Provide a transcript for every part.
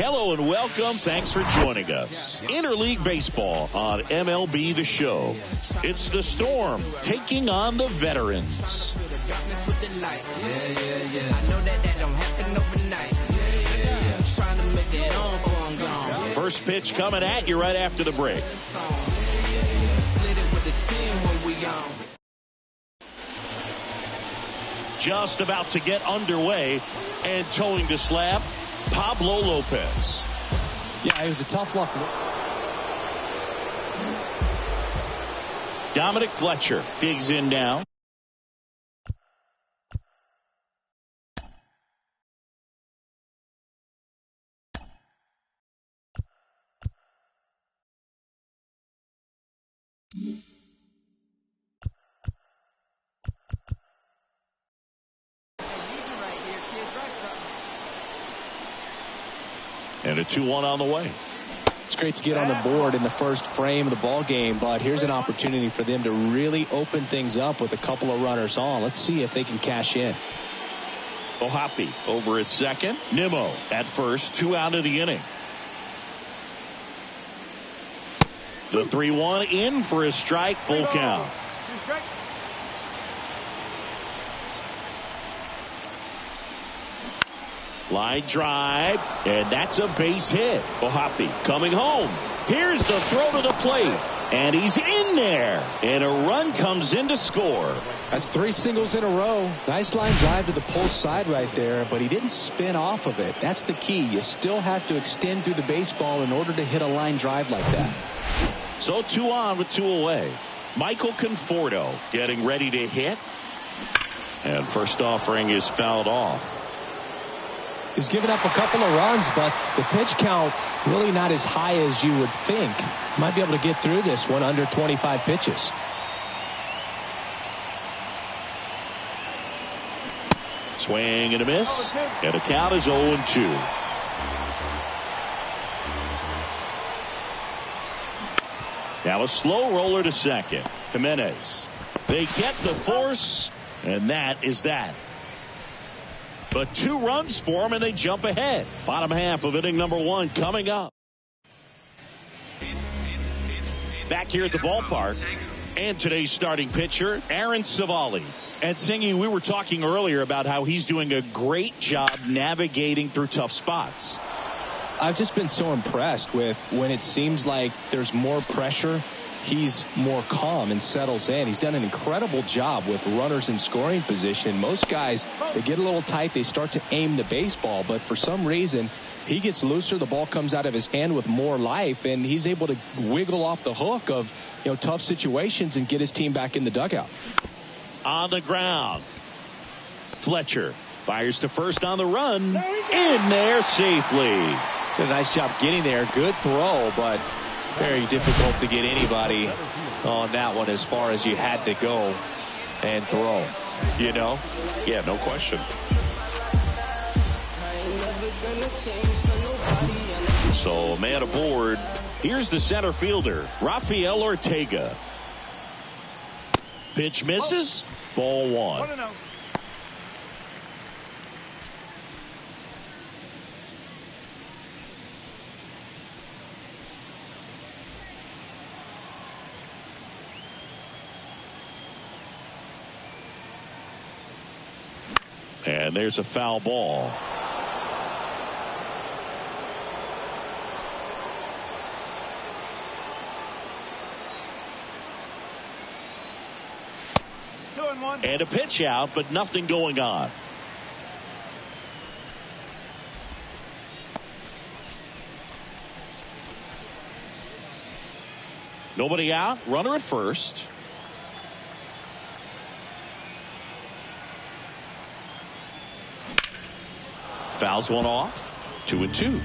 Hello and welcome. Thanks for joining us. Interleague Baseball on MLB The Show. It's the Storm taking on the Veterans. First pitch coming at you right after the break. Just about to get underway and towing the slab, Pablo Lopez. Yeah, it was a tough luck. Dominic Fletcher digs in now. And a 2-1 on the way. It's great to get on the board in the first frame of the ball game, but here's an opportunity for them to really open things up with a couple of runners on. Let's see if they can cash in. Ohapi over at second. Nimmo at first. 2 out of the inning. The 3-1 in for a strike. Full count. Line drive, and that's a base hit. Ohapi coming home. Here's the throw to the plate, and he's in there, and a run comes in to score. That's 3 singles in a row. Nice line drive to the pole side right there, but he didn't spin off of it. That's the key. You still have to extend through the baseball in order to hit a line drive like that. So 2 on with 2 away. Michael Conforto getting ready to hit, and first offering is fouled off. He's given up a couple of runs, but the pitch count really not as high as you would think. Might be able to get through this one under 25 pitches. Swing and a miss, and the count is 0-2. Now a slow roller to second. Jimenez. They get the force, and that is that. But 2 runs for them, and they jump ahead. Bottom half of inning number 1 coming up. Back here at the ballpark, and today's starting pitcher, Aaron Civale. And Singy, we were talking earlier about how he's doing a great job navigating through tough spots. I've just been so impressed with when it seems like there's more pressure, he's more calm and settles in. He's done an incredible job with runners in scoring position. Most guys, they get a little tight, they start to aim the baseball, but for some reason he gets looser, the ball comes out of his hand with more life, and he's able to wiggle off the hook of tough situations and get his team back in the dugout. On the ground, Fletcher fires to first on the run, in there safely. Did a nice job getting there. Good throw, but very difficult to get anybody on that one as far as you had to go and throw. Yeah, no question. So man aboard. Here's the center fielder, Rafael Ortega. Pitch misses. Ball 1. And there's a foul ball. And a pitch out, but nothing going on. Nobody out. Runner at first. Fouls one off. 2-2.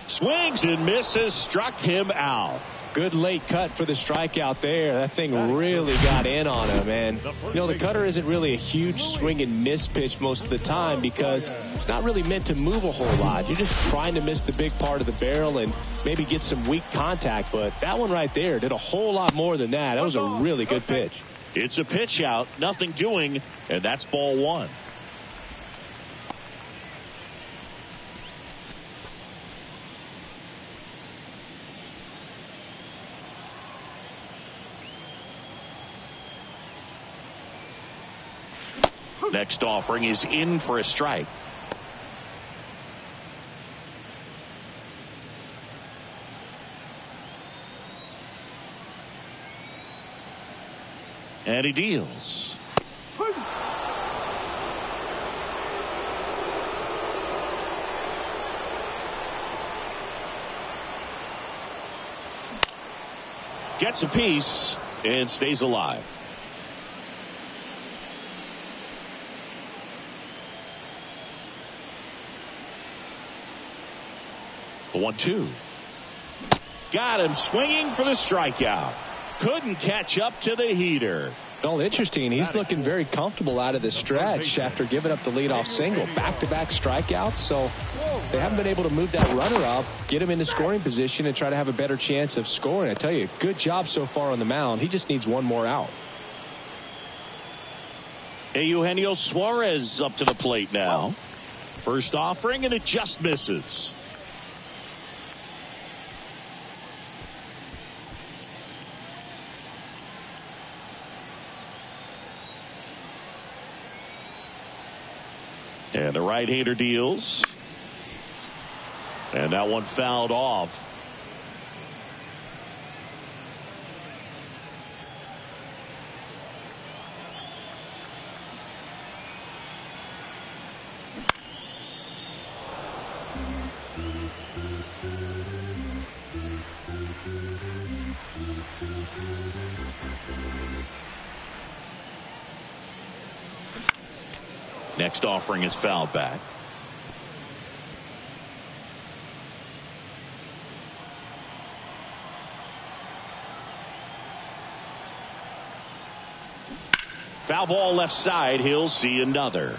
Swings and misses. Struck him out. Good late cut for the strikeout there. That thing really got in on him. And, you know, the cutter isn't really a huge swing and miss pitch most of the time because it's not really meant to move a whole lot. You're just trying to miss the big part of the barrel and maybe get some weak contact. But that one right there did a whole lot more than that. That was a really good pitch. It's a pitch out, nothing doing, and that's ball one. Next offering is in for a strike. And he deals. Gets a piece and stays alive. The 1-2. Got him swinging for the strikeout. Couldn't catch up to the heater. Well, interesting. He's looking very comfortable out of the stretch after giving up the leadoff single. Back-to-back strikeouts, so they haven't been able to move that runner up, get him into scoring position, and try to have a better chance of scoring. I tell you, good job so far on the mound. He just needs one more out. Eugenio Suarez up to the plate now. First offering, and it just misses. And the right-hander deals. And that one fouled off. Next offering is fouled back. Foul ball left side. He'll see another.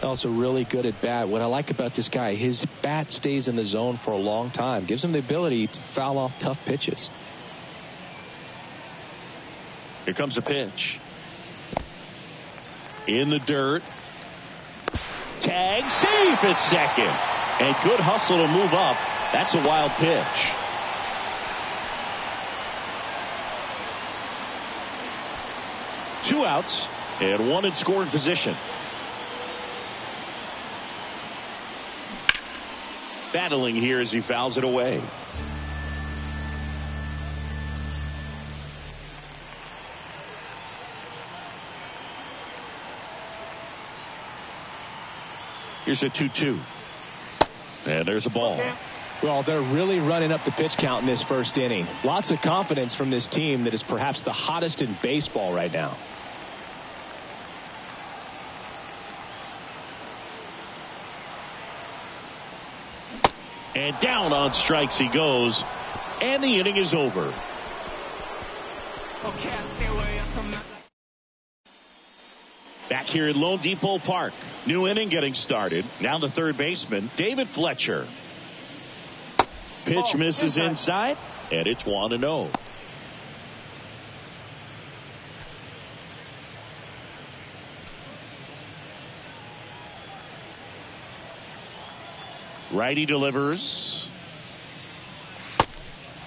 Also really good at bat. What I like about this guy, his bat stays in the zone for a long time. Gives him the ability to foul off tough pitches. Here comes a pitch. In the dirt. Tag, safe at second. And good hustle to move up. That's a wild pitch. Two outs and one in scoring position. Battling here as he fouls it away. Here's a 2-2. And there's a ball. Well, they're really running up the pitch count in this first inning. Lots of confidence from this team that is perhaps the hottest in baseball right now. And down on strikes he goes. And the inning is over. Okay, I'll stay away from that. Back here at Lone Depot Park. New inning getting started. Now the third baseman, David Fletcher. Pitch misses inside, and it's 1-0. Righty delivers.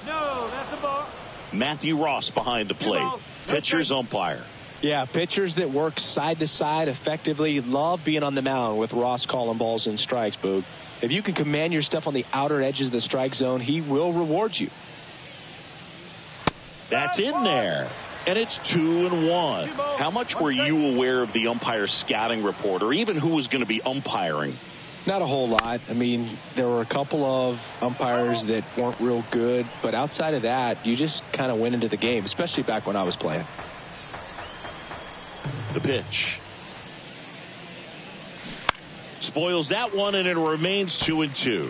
No, that's a ball. Matthew Ross behind the plate. Pitcher's umpire. Yeah, pitchers that work side to side effectively love being on the mound with Ross calling balls and strikes, Boog. If you can command your stuff on the outer edges of the strike zone, he will reward you. That's in there. And it's 2-1. How much were you aware of the umpire scouting report, or even who was going to be umpiring? Not a whole lot. I mean, there were a couple of umpires that weren't real good, but outside of that, you just kind of went into the game, especially back when I was playing. The pitch. Spoils that one, and it remains 2-2.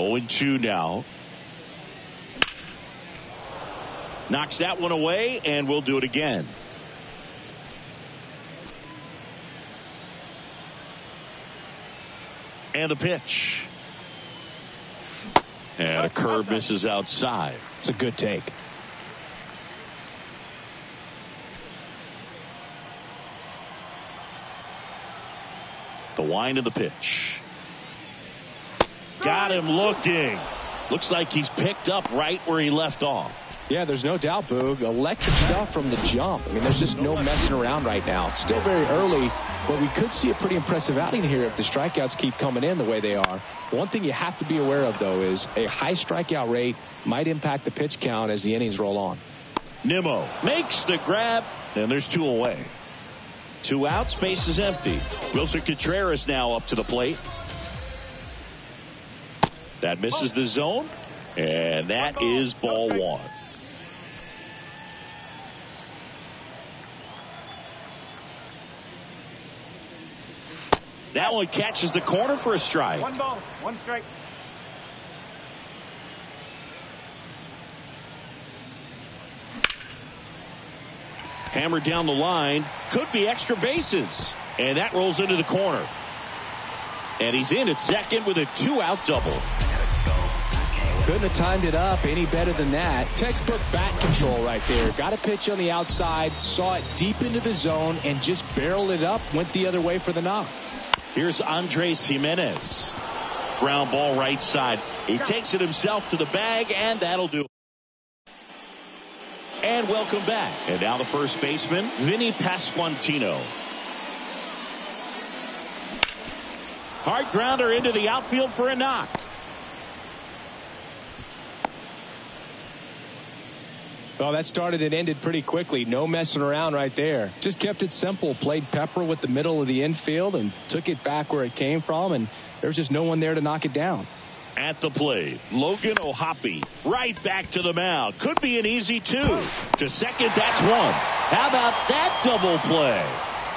0-2 now. Knocks that one away, and we'll do it again. And the pitch. And a curve misses outside. It's a good take. The wind of the pitch. Got him looking. Looks like he's picked up right where he left off. Yeah, there's no doubt, Boog. Electric stuff from the jump. I mean, there's just no messing around right now. It's still very early, but we could see a pretty impressive outing here if the strikeouts keep coming in the way they are. One thing you have to be aware of, though, is a high strikeout rate might impact the pitch count as the innings roll on. Nimmo makes the grab, and there's 2 away. 2 outs, base is empty. Wilson Contreras now up to the plate. That misses the zone, and that is ball 1. That one catches the corner for a strike. 1 ball, 1 strike. Hammered down the line. Could be extra bases. And that rolls into the corner. And he's in at second with a 2-out double. Couldn't have timed it up any better than that. Textbook bat control right there. Got a pitch on the outside, saw it deep into the zone, and just barreled it up, went the other way for the knock. Here's Andres Jimenez. Ground ball right side. He takes it himself to the bag, and that'll do it. And welcome back. And now the first baseman, Vinny Pasquantino. Hard grounder into the outfield for a knock. Well, that started and ended pretty quickly. No messing around right there. Just kept it simple. Played pepper with the middle of the infield and took it back where it came from, and there's just no one there to knock it down. At the plate, Logan O'Hoppe right back to the mound. Could be an easy 2. To second, that's 1. How about that double play?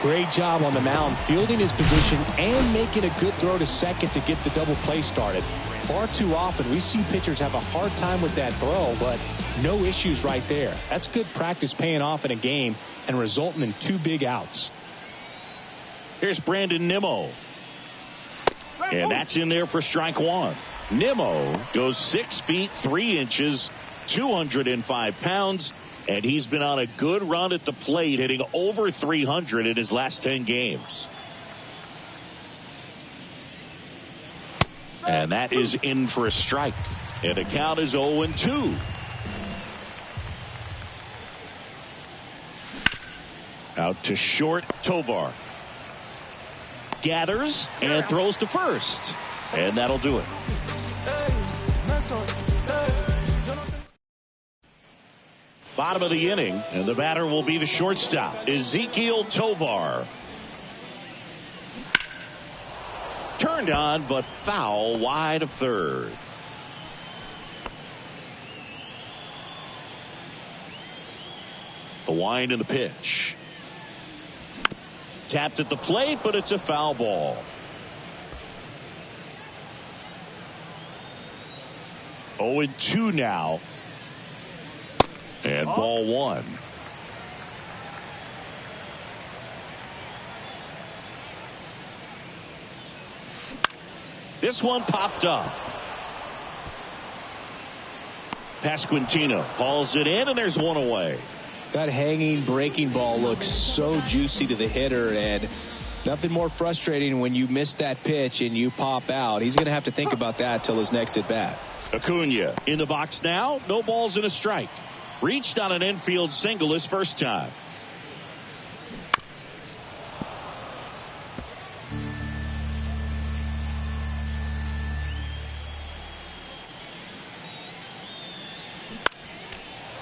Great job on the mound, fielding his position and making a good throw to second to get the double play started. Far too often we see pitchers have a hard time with that throw, but no issues right there. That's good practice paying off in a game and resulting in 2 big outs. Here's Brandon Nimmo. And that's in there for strike 1. Nimmo goes 6 feet 3 inches, 205 pounds, and he's been on a good run at the plate, hitting over 300 in his last 10 games. And that is in for a strike. And the count is 0-2. Out to short, Tovar. Gathers and throws to first. And that'll do it. Bottom of the inning, and the batter will be the shortstop, Ezequiel Tovar. Turned on, but foul wide of third. The wind and the pitch. Tapped at the plate, but it's a foul ball. 0-2 now. And ball 1. This one popped up. Pasquantino hauls it in, and there's 1 away. That hanging breaking ball looks so juicy to the hitter, and nothing more frustrating when you miss that pitch and you pop out. He's going to have to think about that till his next at bat. Acuna in the box now. No balls and a strike. Reached on an infield single his first time.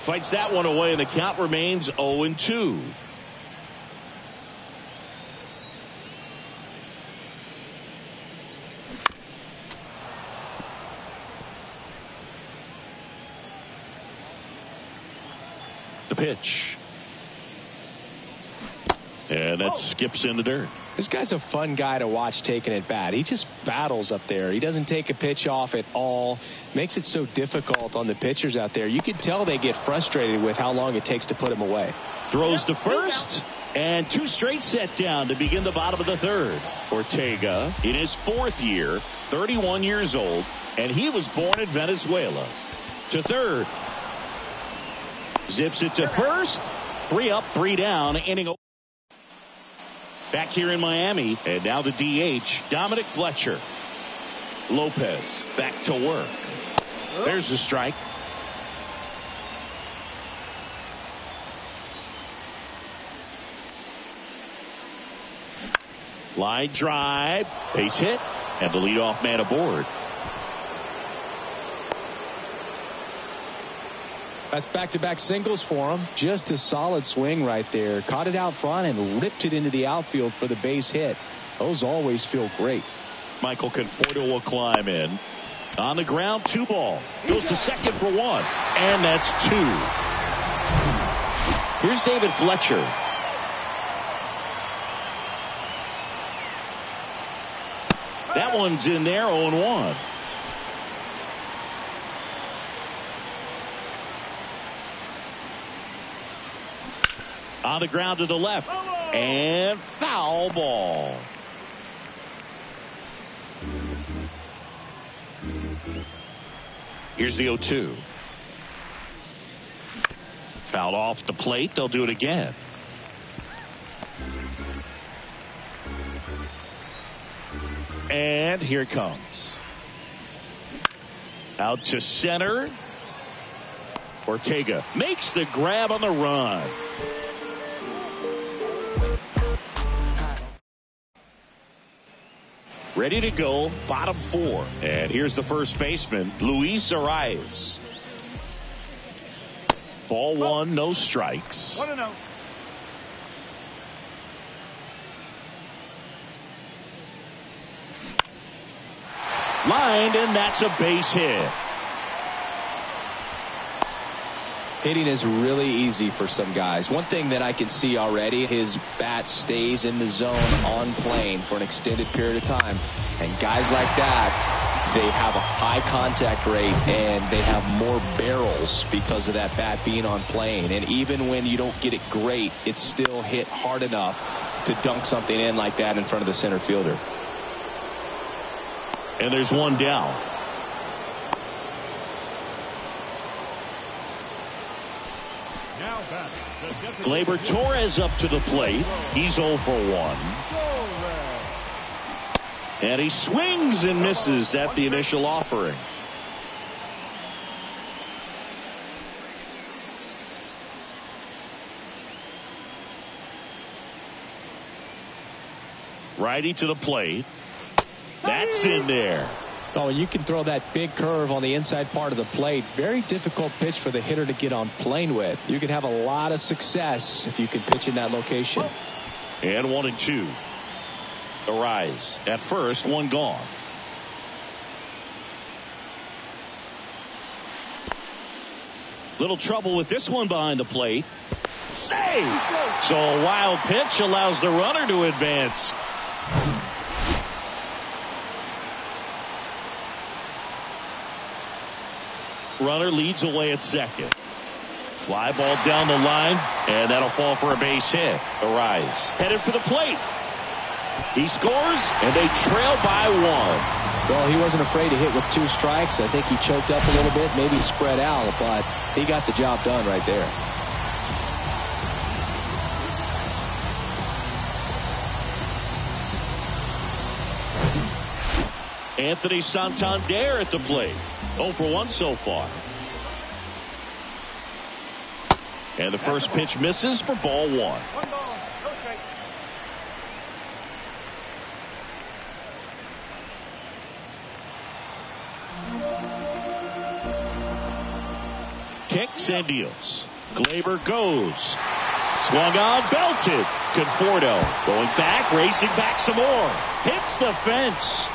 Fights that one away, and the count remains 0-2. The pitch. And that skips in the dirt. This guy's a fun guy to watch taking at bat. He just battles up there. He doesn't take a pitch off at all. Makes it so difficult on the pitchers out there. You can tell they get frustrated with how long it takes to put him away. Throws to first, and 2 straight set down to begin the bottom of the 3rd. Ortega in his 4th year, 31 years old, and he was born in Venezuela. To 3rd. Zips it to first. 3 up, 3 down. Inning over. Back here in Miami, and now the DH, Dominic Fletcher. Lopez back to work. There's the strike. Line drive, base hit, and the leadoff man aboard. That's back-to-back singles for him. Just a solid swing right there. Caught it out front and ripped it into the outfield for the base hit. Those always feel great. Michael Conforto will climb in. On the ground, 2 ball. Goes to second for 1. And that's 2. Here's David Fletcher. That one's in there, 0-1. On the ground to the left. And foul ball. Here's the 0-2. Fouled off the plate. They'll do it again. And here it comes. Out to center. Ortega makes the grab on the run. Ready to go, bottom 4. And here's the first baseman, Luis Arias. Ball 1, no strikes. 1-0. Lined, and that's a base hit. Hitting is really easy for some guys. One thing that I can see already, his bat stays in the zone on plane for an extended period of time. And guys like that, they have a high contact rate and they have more barrels because of that bat being on plane. And even when you don't get it great, it's still hit hard enough to dunk something in like that in front of the center fielder. And there's 1 down. Gleyber Torres up to the plate. He's 0 for 1. And he swings and misses at the initial offering. Righty to the plate. That's in there. Oh, you can throw that big curve on the inside part of the plate. Very difficult pitch for the hitter to get on plane with. You can have a lot of success if you can pitch in that location. And 1-2. Arise at first, 1 gone. Little trouble with this one behind the plate. Save! So a wild pitch allows the runner to advance. Runner leads away at second. Fly ball down the line, and that'll fall for a base hit. Arise headed for the plate. He scores, and they trail by 1. Well, he wasn't afraid to hit with 2 strikes. I think he choked up a little bit, maybe spread out, but he got the job done right there. Anthony Santander at the plate. 0 for 1 so far. And the first pitch misses for ball 1. 1 ball, no strike. Kicks and deals. Gleyber goes. Swung on, belted. Conforto going back, racing back some more. Hits the fence.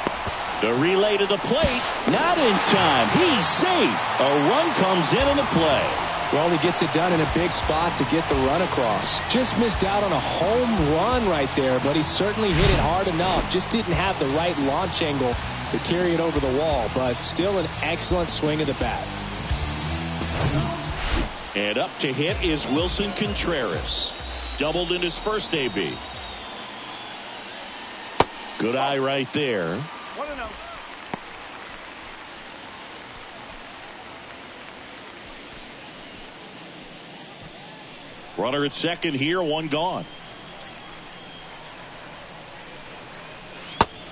The relay to the plate, not in time. He's safe. A run comes in on the play. Well, he gets it done in a big spot to get the run across. Just missed out on a home run right there, but he certainly hit it hard enough. Just didn't have the right launch angle to carry it over the wall, but still an excellent swing of the bat. And up to hit is Wilson Contreras. Doubled in his first AB. Good eye right there. 1-0. Runner at second here, one gone.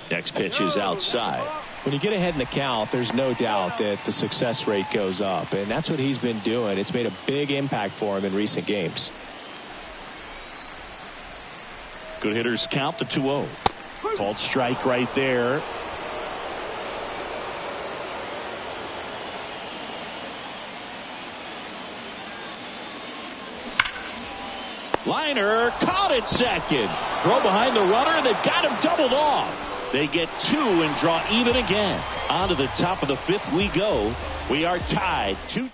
Next pitch is outside. When you get ahead in the count, there's no doubt that the success rate goes up, and that's what he's been doing. It's made a big impact for him in recent games. Good hitters count the 2-0. Called strike right there. Liner caught at second. Throw behind the runner. They've got him doubled off. They get 2 and draw even again. On to the top of the 5th we go. We are tied 2.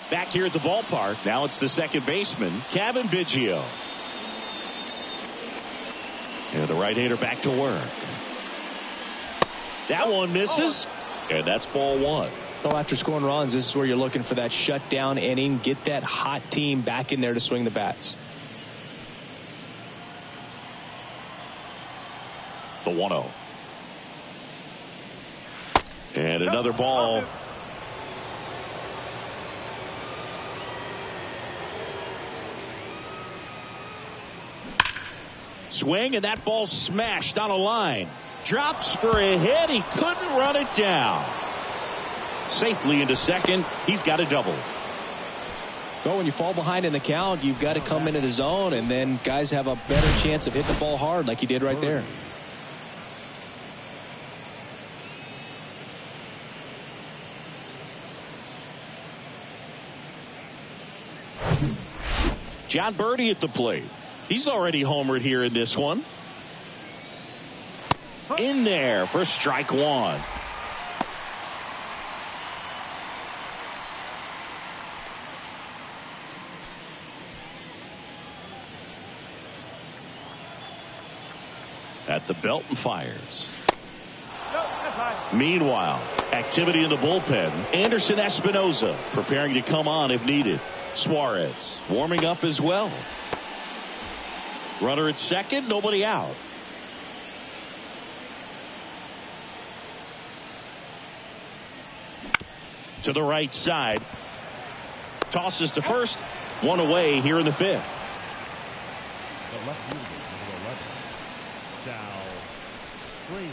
Back here at the ballpark. Now it's the second baseman, Kevin Biggio. And the right-hander back to work. That one misses. And that's ball 1. So after scoring runs, this is where you're looking for that shutdown inning. Get that hot team back in there to swing the bats. The 1-0. And another ball. Swing, and that ball smashed on a line. Drops for a hit. He couldn't run it down. Safely into second. He's got a double. Well, when you fall behind in the count, you've got to come into the zone, and then guys have a better chance of hitting the ball hard like he did right there. John Birdie at the plate. He's already homered here in this one. In there for strike 1. At the belt and fires. Meanwhile, activity in the bullpen. Anderson Espinoza preparing to come on if needed. Suarez warming up as well. Runner at second, nobody out. To the right side. Tosses to first. One away here in the 5th. The left fielder, number 11,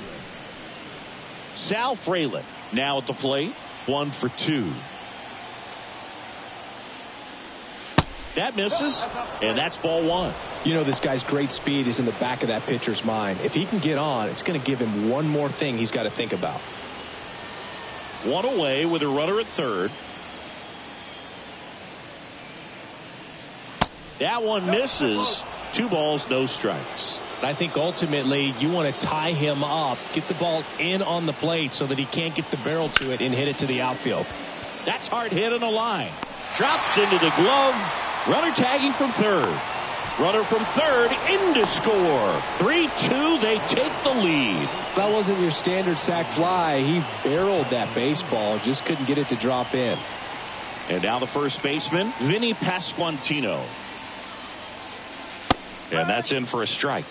Sal Frelick now at the plate. 1 for 2. That misses, and that's ball 1. You know, this guy's great speed is in the back of that pitcher's mind. If he can get on, it's going to give him one more thing he's got to think about. 1 away with a runner at third. That one misses. 2 balls, no strikes. I think ultimately you want to tie him up, get the ball in on the plate so that he can't get the barrel to it and hit it to the outfield. That's hard hit on the line. Drops into the glove. Runner tagging from third. Runner from third in to score. 3-2. They take the lead. That wasn't your standard sac fly. He barreled that baseball. Just couldn't get it to drop in. And now the first baseman, Vinny Pasquantino. And that's in for a strike.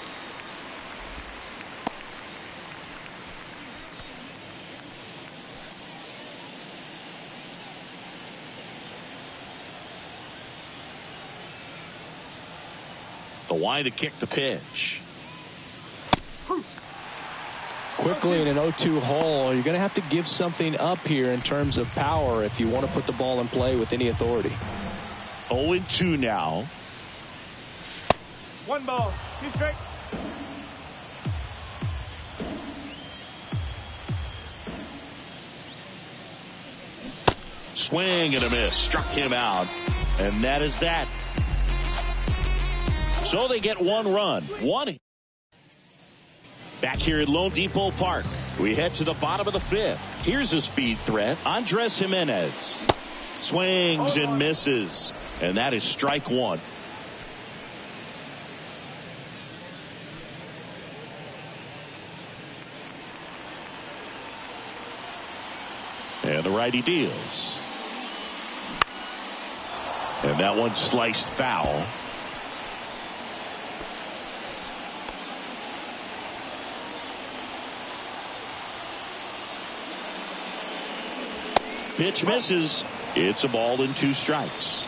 The wide to kick the pitch. Quickly in an 0-2 hole, you're going to have to give something up here in terms of power if you want to put the ball in play with any authority. 0-2 now. 1 ball. 2 strikes. Swing and a miss. Struck him out. And that is that. So they get 1 run. 1. Back here at Lone Depot Park, we head to the bottom of the 5th. Here's a speed threat. Andres Jimenez. Swings and misses. And that is strike one. And the righty deals. And that one sliced foul. Pitch misses. It's a ball and 2 strikes.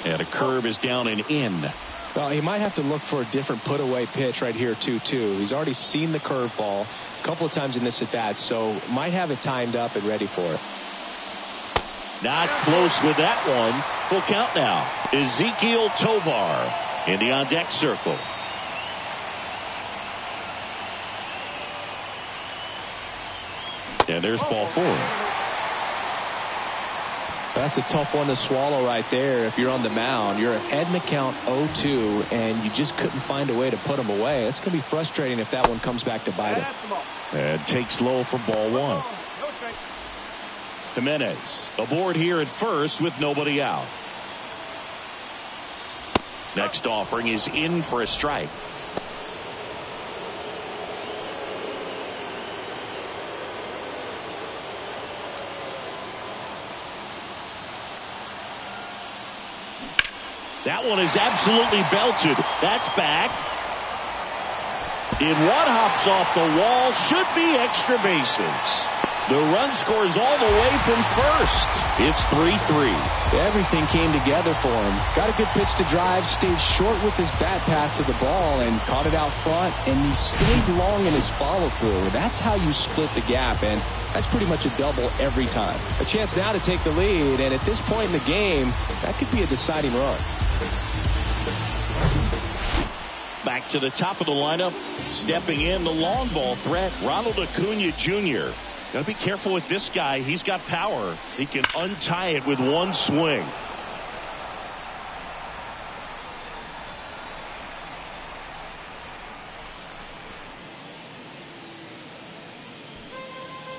And a curve is down and in. Well, he might have to look for a different put-away pitch right here, too. He's already seen the curveball a couple of times in this at-bat, so might have it timed up and ready for it. Not close with that one. Full count now. Ezekiel Tovar in the on-deck circle. And there's ball 4. That's a tough one to swallow right there. If you're on the mound, you're ahead in the count 0-2, and you just couldn't find a way to put him away. It's going to be frustrating if that one comes back to bite him. And takes low for ball 1. Jimenez aboard here at first with nobody out. Next offering is in for a strike. That one is absolutely belted. That's back. In one hops off the wall. Should be extra bases. The run scores all the way from first. It's 3-3. Everything came together for him. Got a good pitch to drive, stayed short with his bat path to the ball, and caught it out front, and he stayed long in his follow-through. That's how you split the gap, and that's pretty much a double every time. A chance now to take the lead, and at this point in the game, that could be a deciding run. Back to the top of the lineup. Stepping in, the long ball threat, Ronald Acuna Jr. Got to be careful with this guy. He's got power. He can untie it with one swing.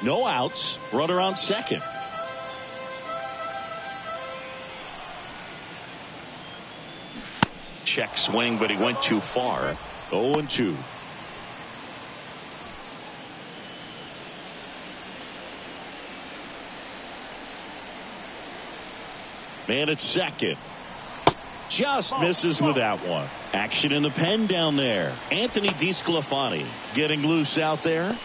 No outs. Runner on second. Check swing, but he went too far. 0-2. Man at second. Just misses with that one. Action in the pen down there. Anthony DeSclafani getting loose out there.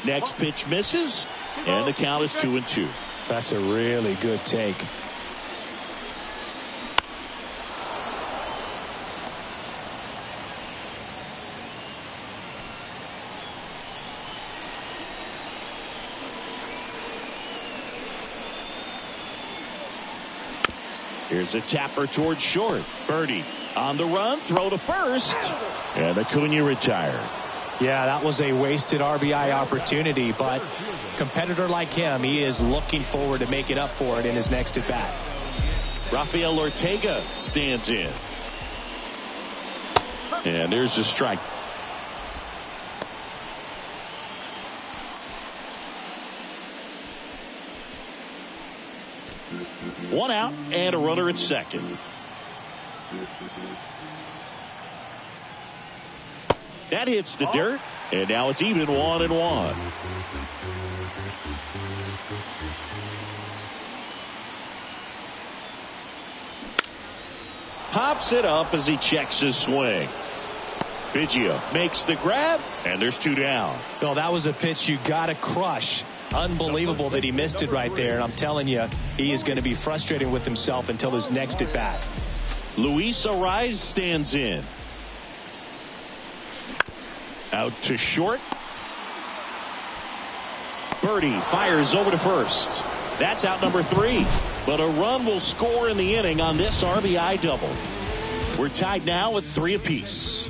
Next pitch misses, and the count is 2-2. That's a really good take. Here's a tapper towards short. Birdie on the run, throw to first, and Acuna retired. Yeah, that was a wasted RBI opportunity, but competitor like him, he is looking forward to making up for it in his next at bat. Rafael Ortega stands in. And there's a strike. One out and a runner at second. That hits the dirt, and now it's even 1-1. Pops it up as he checks his swing. Biggio makes the grab, and there's 2 down. No, that was a pitch you got to crush. Unbelievable that he missed it right there, and I'm telling you, he is going to be frustrated with himself until his next at bat. Luis Ariz stands in. Out to short. Birdie fires over to first. That's out number 3. but a run will score in the inning on this RBI double. We're tied now at 3 apiece.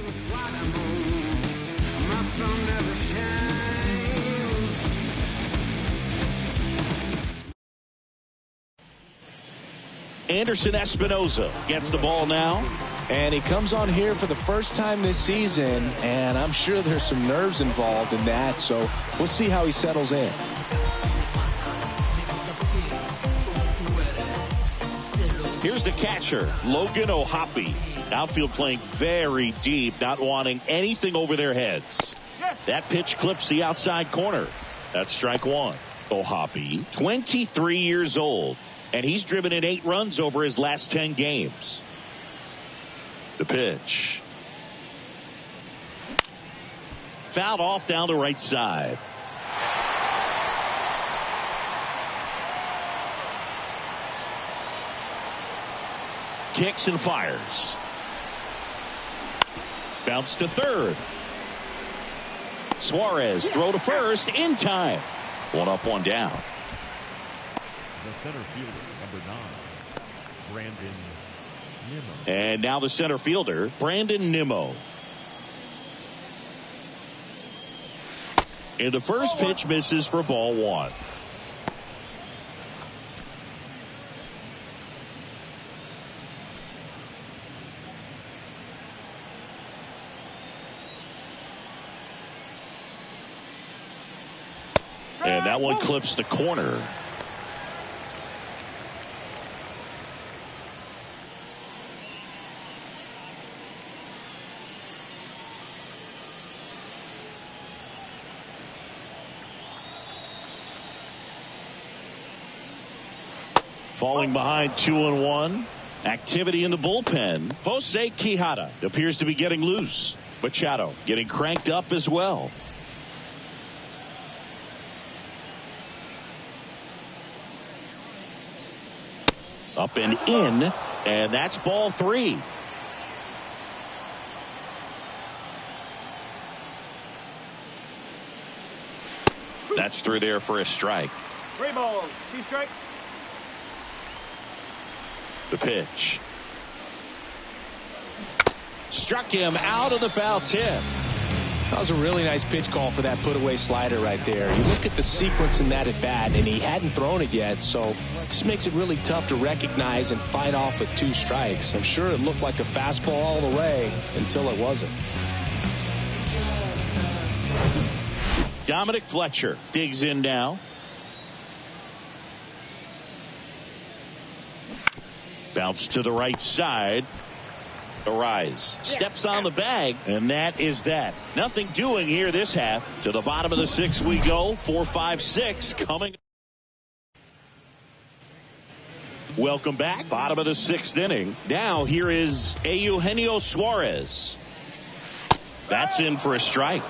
Anderson Espinoza gets the ball now. And he comes on here for the first time this season, and I'm sure there's some nerves involved in that, so we'll see how he settles in. Here's the catcher, Logan O'Hoppe. Outfield playing very deep, not wanting anything over their heads. That pitch clips the outside corner. That's strike one. O'Hoppe, 23 years old, and he's driven in 8 runs over his last 10 games. The pitch. Fouled off down the right side. Kicks and fires. Bounce to third. Suarez throw to first in time. 1 up, 1 down. The center fielder, number 9, Brandon Nimmo. And now the center fielder, Brandon Nimmo. And the first pitch misses for ball 1. And that one clips the corner. Falling behind 2-1. Activity in the bullpen. Jose Quijada appears to be getting loose. Machado getting cranked up as well. Up and in, and that's ball 3. That's through there for a strike. 3 balls, 2 strikes. The pitch. Struck him out of the foul tip. That was a really nice pitch call for that put-away slider right there. You look at the sequence in that at bat, and he hadn't thrown it yet, so this makes it really tough to recognize and fight off with 2 strikes. I'm sure it looked like a fastball all the way until it wasn't. Dominic Fletcher digs in now. Bounce to the right side. Arise steps on the bag, and that is that. Nothing doing here this half. To the bottom of the 6th we go. 4, 5, 6 coming. Welcome back. Bottom of the 6th inning. Now here is Eugenio Suarez. That's in for a strike.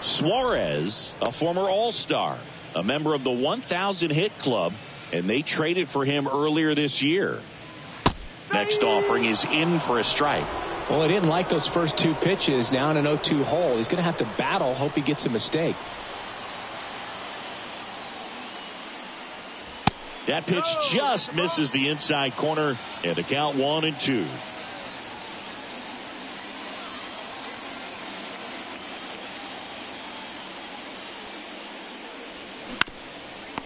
Suarez, a former All-Star, a member of the 1,000 hit club, and they traded for him earlier this year. Next offering is in for a strike. Well, he didn't like those first 2 pitches. Now in an 0-2 hole. He's going to have to battle. Hope he gets a mistake. That pitch just misses the inside corner, and the count 1-2.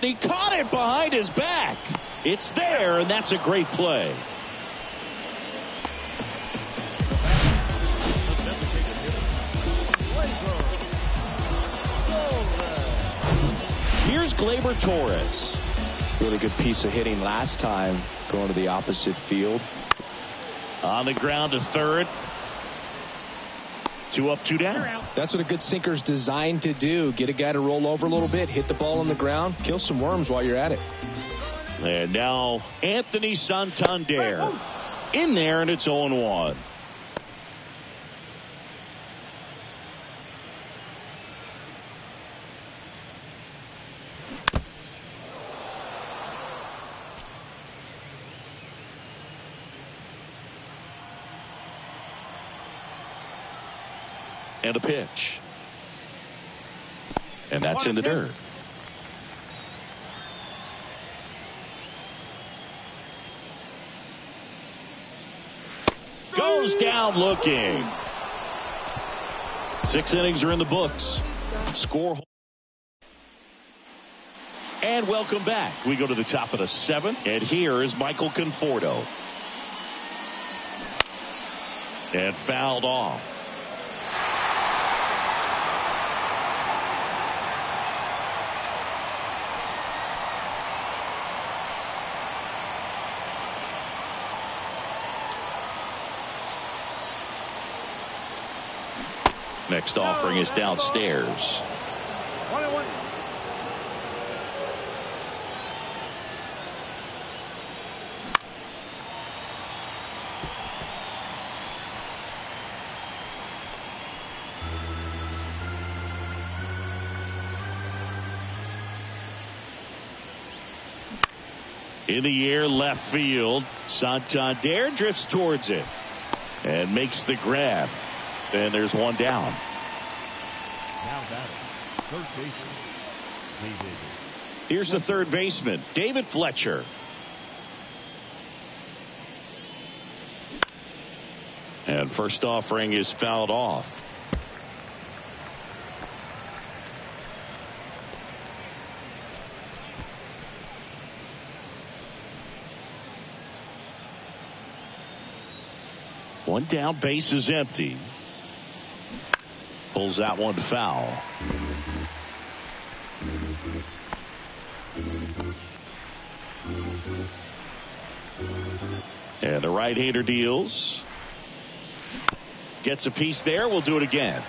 He caught it behind his back. It's there, and that's a great play. Here's Gleyber Torres. Really good piece of hitting last time, going to the opposite field. On the ground to third. 2 up, 2 down. That's what a good sinker's designed to do. Get a guy to roll over a little bit, hit the ball on the ground, kill some worms while you're at it. And now Anthony Santander in there, and it's 0-1. And a pitch. And that's in the dirt. goes down looking. 6 innings are in the books. Score. And welcome back. We go to the top of the 7th, and here is Michael Conforto. And fouled off. Next offering is downstairs. 1-1. In the air, left field. Santander drifts towards it and makes the grab. And there's one down. Now batting, third baseman, David. Here's the third baseman, David Fletcher. And first offering is fouled off. One down, base is empty. Pulls that one foul. And the right-hander deals. Gets a piece there. We'll do it again.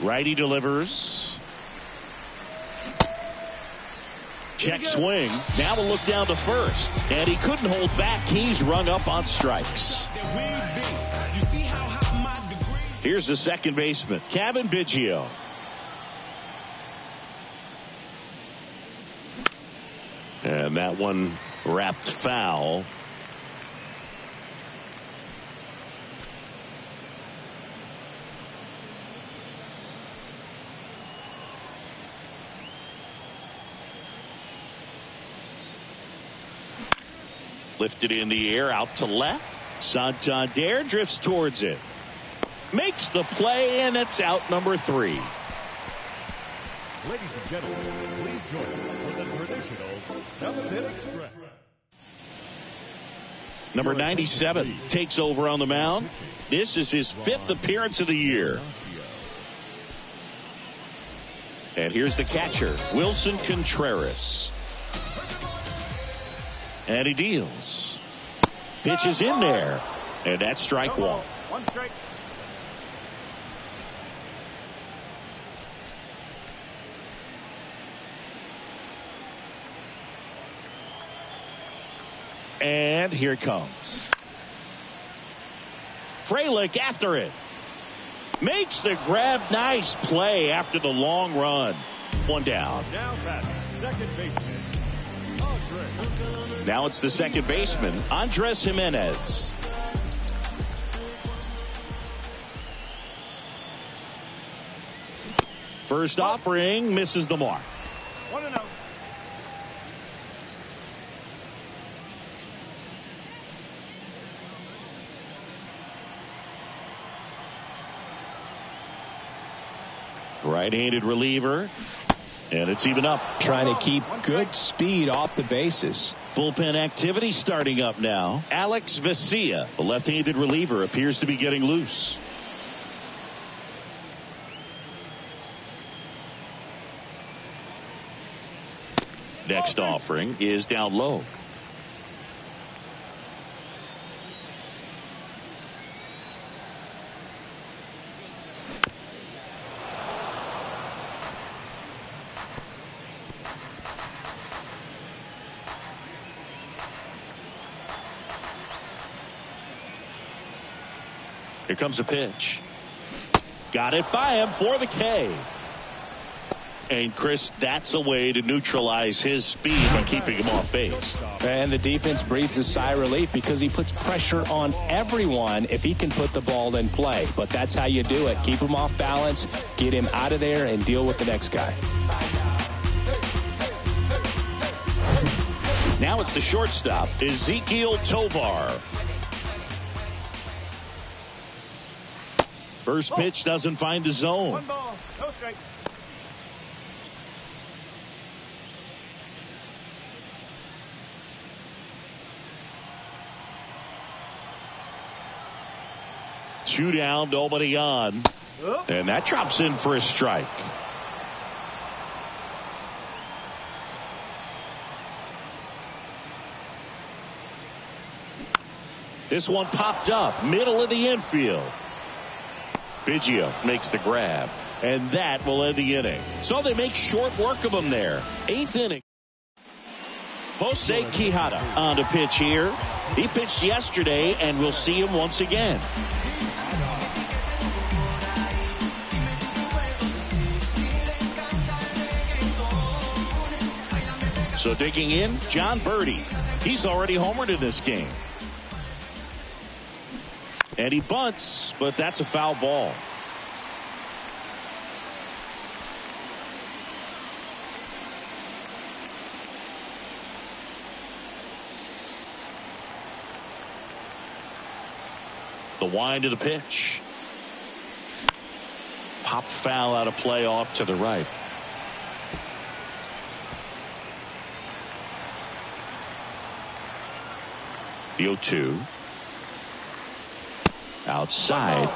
Righty delivers. Check swing. Now to look down to first. And he couldn't hold back. He's rung up on strikes. Here's the second baseman, Kevin Biggio. And that one wrapped foul. Lifted in the air, out to left. Santander drifts towards it. Makes the play, and it's out number 3. Ladies and gentlemen, please join us for the traditional 7th-inning stretch. Number 97 takes over on the mound. This is his 5th appearance of the year. And here's the catcher, Wilson Contreras. And he deals. Pitch is in there. And that's strike one. 1 strike. And here it comes. Frelick after it. Makes the grab. Nice play after the long run. One down. Now batting, second baseman, Andres. Now it's the second baseman, Andres Jimenez. First offering misses the mark. 1-0. Right-handed reliever. And it's even up. Trying to keep good speed off the bases. Bullpen activity starting up now. Alex Vesia, the left-handed reliever, appears to be getting loose. Next offering is down low. Here comes a pitch. Got it by him for the K. And Chris, that's a way to neutralize his speed by keeping him off base. And the defense breathes a sigh of relief because he puts pressure on everyone if he can put the ball in play. But that's how you do it. Keep him off balance, get him out of there, and deal with the next guy. Now it's the shortstop, Ezekiel Tovar. First pitch doesn't find the zone. 1 ball, no strike. Two down, nobody on. And that drops in for a strike. This one popped up, middle of the infield. Biggio makes the grab, and that will end the inning. So they make short work of him there. 8th inning. Jose Quijada on to pitch here. He pitched yesterday, and we'll see him once again. So digging in, John Birdie. He's already homered in this game. And he bunts, but that's a foul ball. The wind of the pitch. Pop foul out of play off to the right. The 0-2. Outside.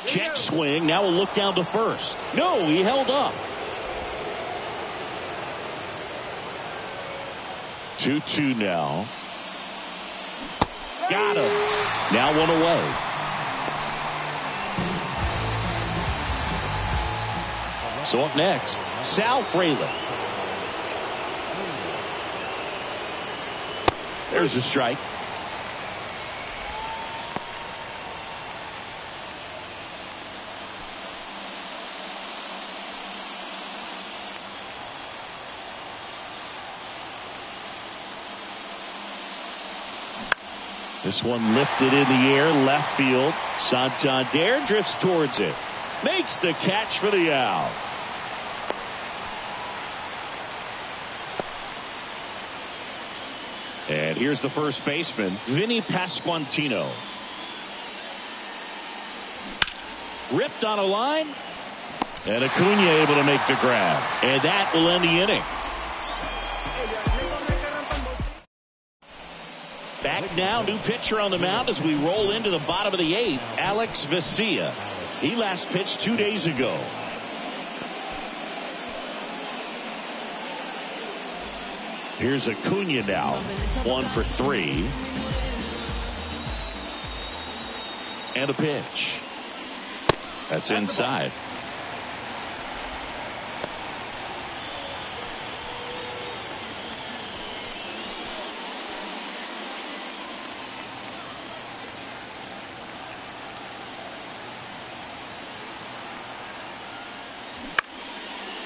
Check swing. Now we'll look down to first. No, he held up. 2-2 now. Got him. Now one away. So up next, Sal Frelick. There's a strike. This one lifted in the air, left field. Santander drifts towards it. Makes the catch for the out. And here's the first baseman, Vinny Pasquantino. Ripped on a line. And Acuna able to make the grab. And that will end the inning. Back now, new pitcher on the mound as we roll into the bottom of the 8th, Alex Vesia. He last pitched 2 days ago. Here's Acuna now, 1 for 3. And a pitch. That's inside.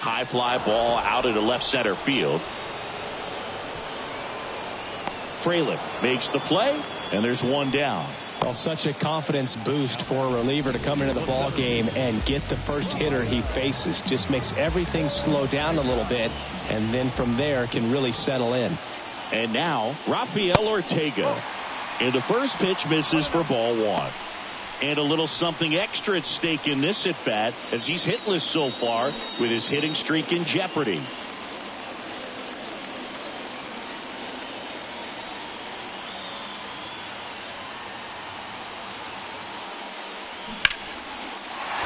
High fly ball out into left center field. Frelick makes the play, and there's one down. Well, such a confidence boost for a reliever to come into the ball game and get the first hitter he faces. Just makes everything slow down a little bit, and then from there can really settle in. And now Rafael Ortega. And the first pitch misses for ball 1. And a little something extra at stake in this at bat as he's hitless so far with his hitting streak in jeopardy.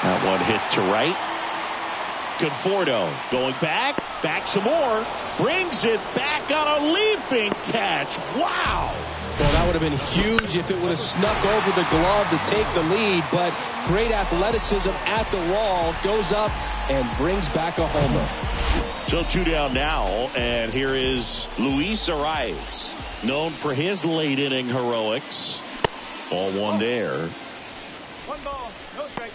That one hit to right. Conforto going back some more, brings it back on a leaping catch. Wow. Well, that would have been huge if it would have snuck over the glove to take the lead, but great athleticism at the wall, goes up and brings back a homer. So 2 down now, and here is Luis Arias, known for his late inning heroics. Ball 1 there. 1 ball, no strike.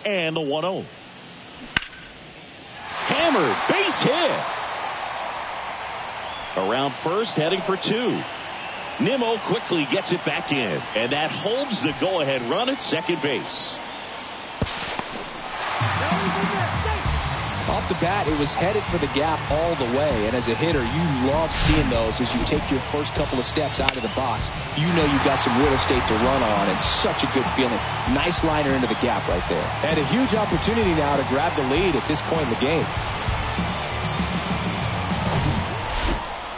And the 1-0. hammered. Base hit. Around first, heading for 2. Nimmo quickly gets it back in, and that holds the go-ahead run at second base. Off the bat, it was headed for the gap all the way, and as a hitter, you love seeing those as you take your first couple of steps out of the box. You know you've got some real estate to run on, and such a good feeling. Nice liner into the gap right there. And a huge opportunity now to grab the lead at this point in the game.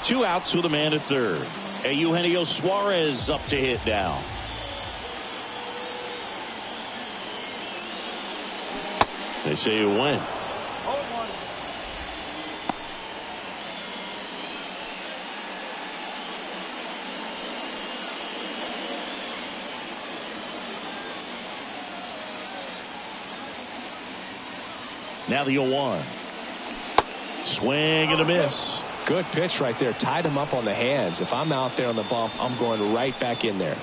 2 outs with a man at third. And Eugenio Suarez up to hit now. They say you win. Now the 0-1. Swing and a miss. Good pitch right there. Tied him up on the hands. If I'm out there on the bump, I'm going right back in there.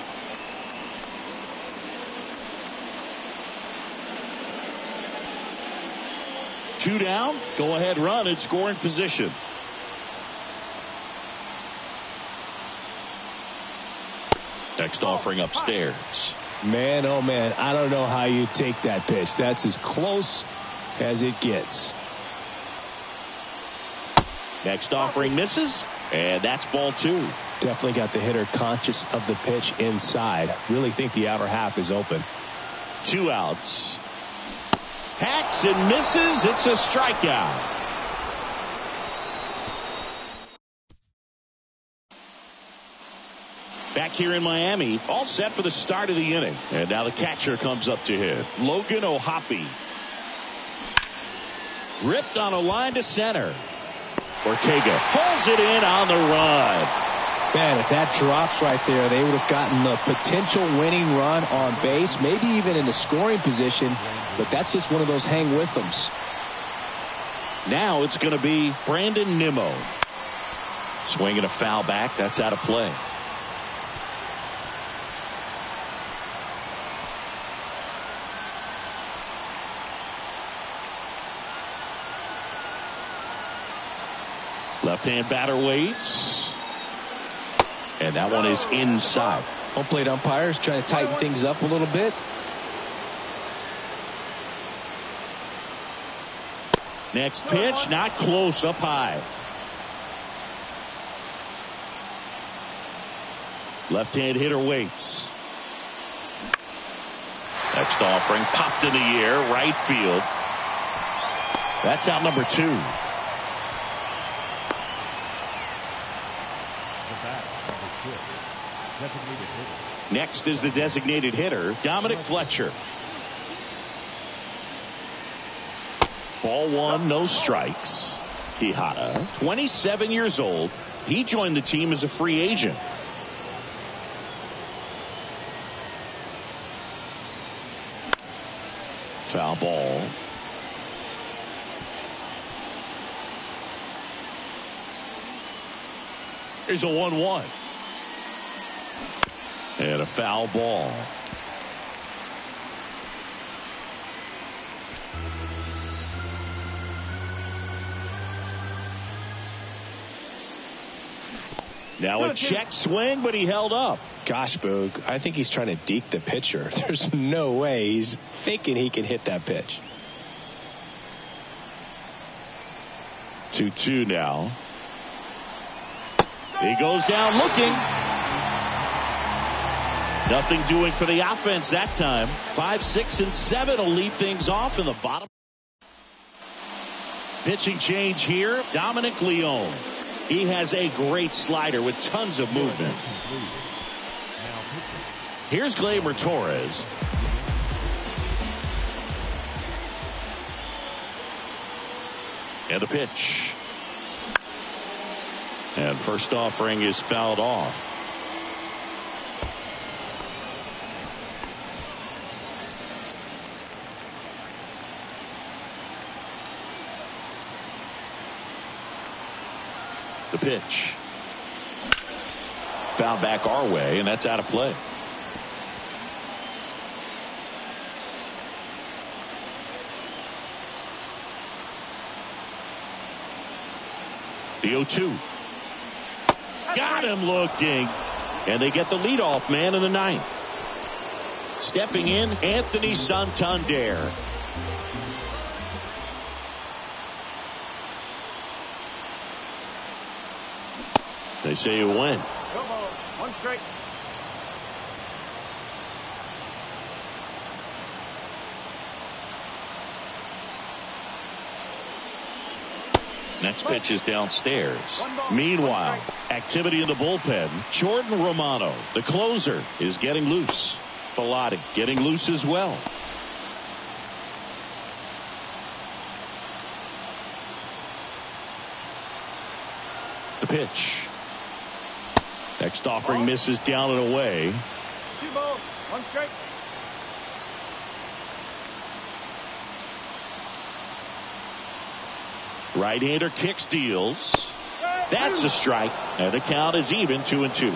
Two down. Go ahead run in scoring position. Next offering upstairs. Man, oh man, I don't know how you take that pitch. That's as close as it gets. Next offering misses, and that's ball 2. Definitely got the hitter conscious of the pitch inside. Really think the outer half is open. 2 outs. Hacks and misses. It's a strikeout. Back here in Miami, all set for the start of the inning. And now the catcher comes up to hit. Logan O'Hoppe. Ripped on a line to center. Ortega pulls it in on the run. Man, if that drops right there, they would have gotten the potential winning run on base, maybe even in the scoring position, but that's just one of those hang with thems. Now it's going to be Brandon Nimmo. Swinging a foul back. That's out of play. Left-hand batter waits. And that one is inside. Home plate umpires trying to tighten things up a little bit. Next pitch, not close, up high. Left-hand hitter waits. Next offering popped in the air, right field. That's out number 2. Next is the designated hitter, Dominic Fletcher. Ball 1, no strikes. Quijada, 27 years old. He joined the team as a free agent. Foul ball. Here's a 1-1. And a foul ball. Now a check swing, but he held up. Gosh, Boog, I think he's trying to deke the pitcher. There's no way he's thinking he can hit that pitch. 2-2 now. He goes down looking. Nothing doing for the offense that time. 5, 6, and 7 will lead things off in the bottom. Pitching change here. Dominic Leone. He has a great slider with tons of movement. Here's Gleyber Torres. And the pitch. And first offering is fouled off. The pitch. Foul back our way, and that's out of play. The 0-2. Got him looking. And they get the leadoff man in the ninth. Stepping in, Anthony Santander. They say you win. Go ball. 1 strike. Next pitch is downstairs. Meanwhile, activity in the bullpen. Jordan Romano, the closer, is getting loose. Bilotti getting loose as well. The pitch. Next offering misses down and away. 2 balls. 1 strike. Right-hander kick steals. That's a strike. And the count is even 2-2.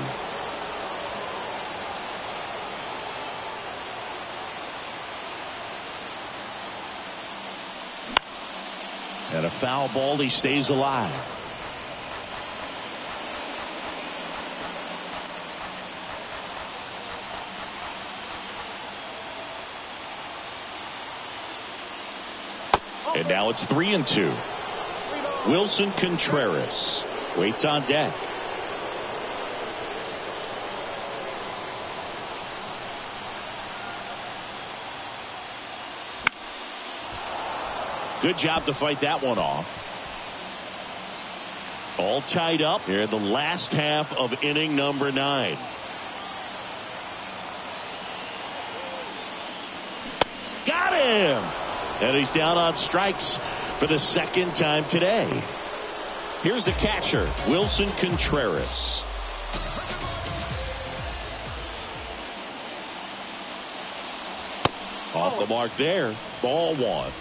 And a foul ball. He stays alive. And now it's 3-2. Wilson Contreras waits on deck. Good job to fight that one off. All tied up here in the last half of inning number 9. Got him! And he's down on strikes for the second time today. Here's the catcher, Wilson Contreras. Off the mark there. Ball 1.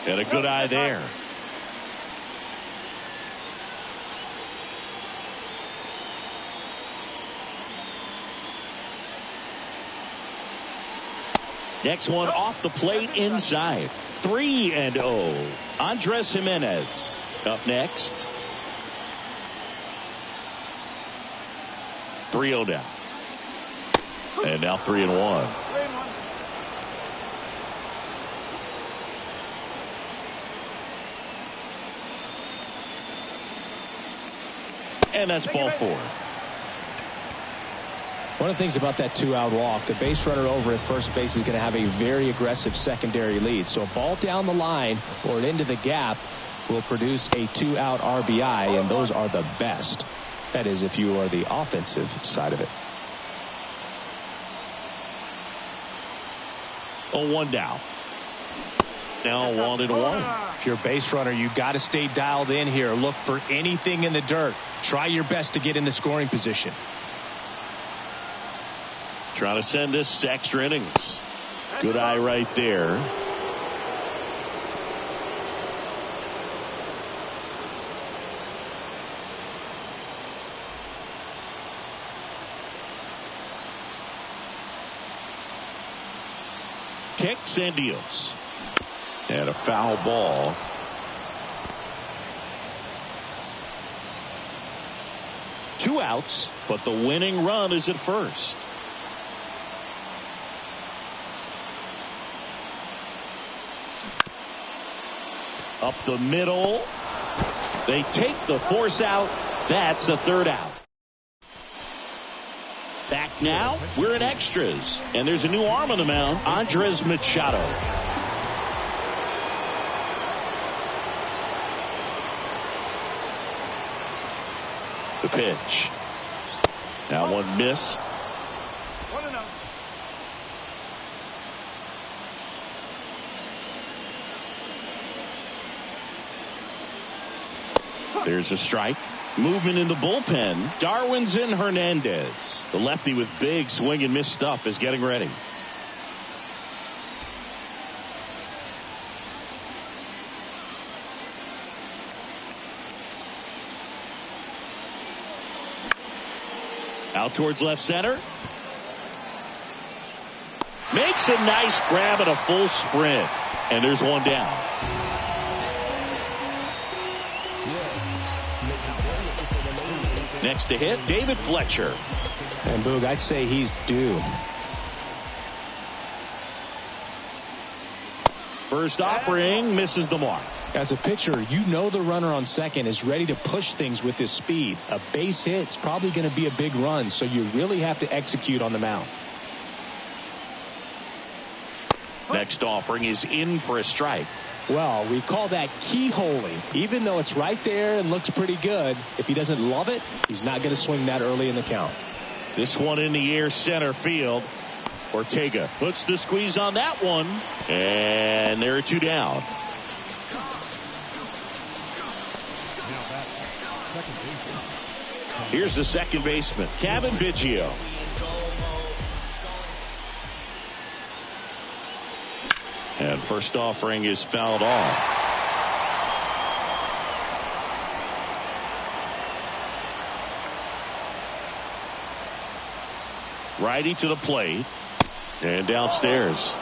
And a good eye there. Next one off the plate inside. 3-0. Andres Jimenez up next. 3-0 down. And now 3-1. And that's ball 4. One of the things about that 2-out walk, the base runner over at first base is going to have a very aggressive secondary lead. So a ball down the line or into the gap will produce a 2-out RBI, and those are the best. That is, if you are the offensive side of it. 0-1 down. Now 1-1. If you're a base runner, you've got to stay dialed in here. Look for anything in the dirt. Try your best to get into scoring position. Trying to send this extra innings. Good eye right there. Kicks and deals. And a foul ball. Two outs, but the winning run is at first. Up the middle. They take the force out. That's the third out. Back now, we're in extras. And there's a new arm on the mound, Andres Machado. The pitch. Now one missed. 1-0. There's a strike. Movement in the bullpen. Darwinzon Hernandez. The lefty with big swing and miss stuff is getting ready. Out towards left center. Makes a nice grab and a full sprint. And there's one down. Next to hit, David Fletcher. And Boog, I'd say he's due. First offering misses the mark. As a pitcher, you know the runner on second is ready to push things with his speed. A base hit's probably going to be a big run, so you really have to execute on the mound. Next offering is in for a strike. Well, we call that keyholing. Even though it's right there and looks pretty good, if he doesn't love it, he's not going to swing that early in the count. This one in the air center field. Ortega puts the squeeze on that one. And there are two down. Here's the second baseman, Kevin Biggio. And first offering is fouled off. Righty to the plate. And downstairs.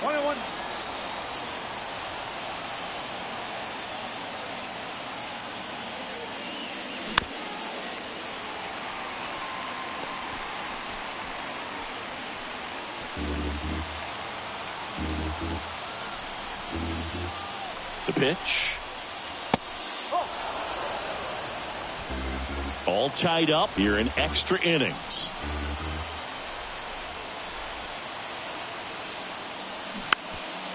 1-1. The pitch. All tied up here in extra innings.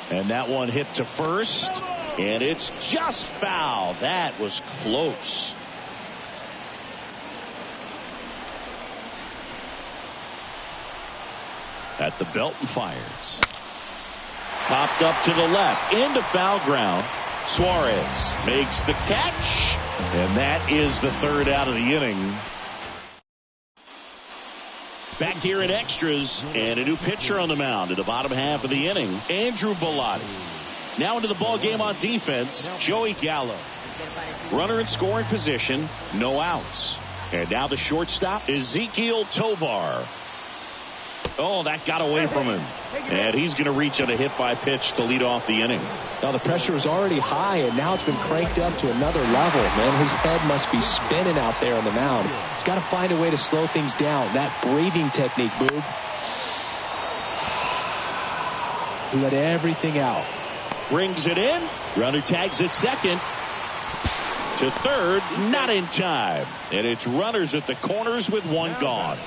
And that one hit to first. And it's just foul. That was close. At the belt and fires. Popped up to the left. Into foul ground. Suarez makes the catch. And that is the third out of the inning. Back here in extras, and a new pitcher on the mound in the bottom half of the inning, Andrew Bellotti. Now into the ball game on defense, Joey Gallo. Runner in scoring position, no outs. And now the shortstop, Ezekiel Tovar. Oh, that got away from him. And he's going to reach on a hit by pitch to lead off the inning. Now the pressure was already high, and now it's been cranked up to another level. Man, his head must be spinning out there on the mound. He's got to find a way to slow things down. That breathing technique, Boog. He let everything out. Brings it in. Runner tags at second. To third, not in time. And it's runners at the corners with one gone.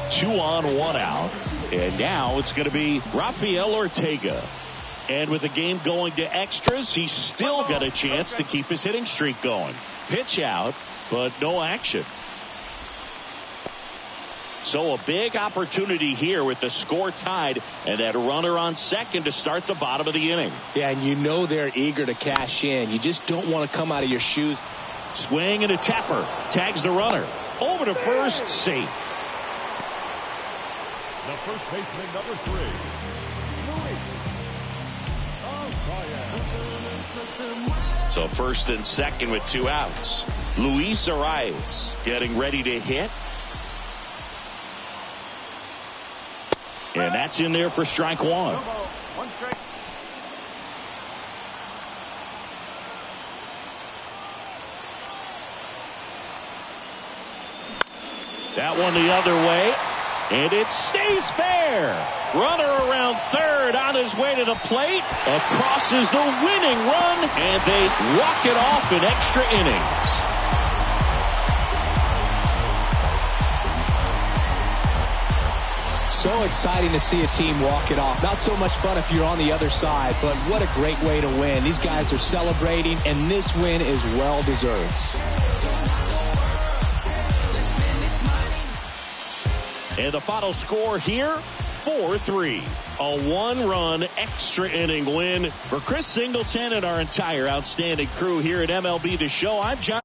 2 on, 1 out. And now it's going to be Rafael Ortega. And with the game going to extras, he's still got a chance to keep his hitting streak going. Pitch out, but no action. So a big opportunity here with the score tied and that runner on second to start the bottom of the inning. Yeah, and you know they're eager to cash in. You just don't want to come out of your shoes. Swing and a tapper. Tags the runner. Over to first, safe. The first baseman, number 3, Luis. So first and second with 2 outs. Luis Arias getting ready to hit. And that's in there for strike 1. 1 strike. That one the other way. And it stays fair. Runner around third on his way to the plate. Across is the winning run. And they walk it off in extra innings. So exciting to see a team walk it off. Not so much fun if you're on the other side, but what a great way to win. These guys are celebrating, and this win is well deserved. And the final score here, 4-3. A 1-run extra inning win for Chris Singleton and our entire outstanding crew here at MLB The Show. I'm John.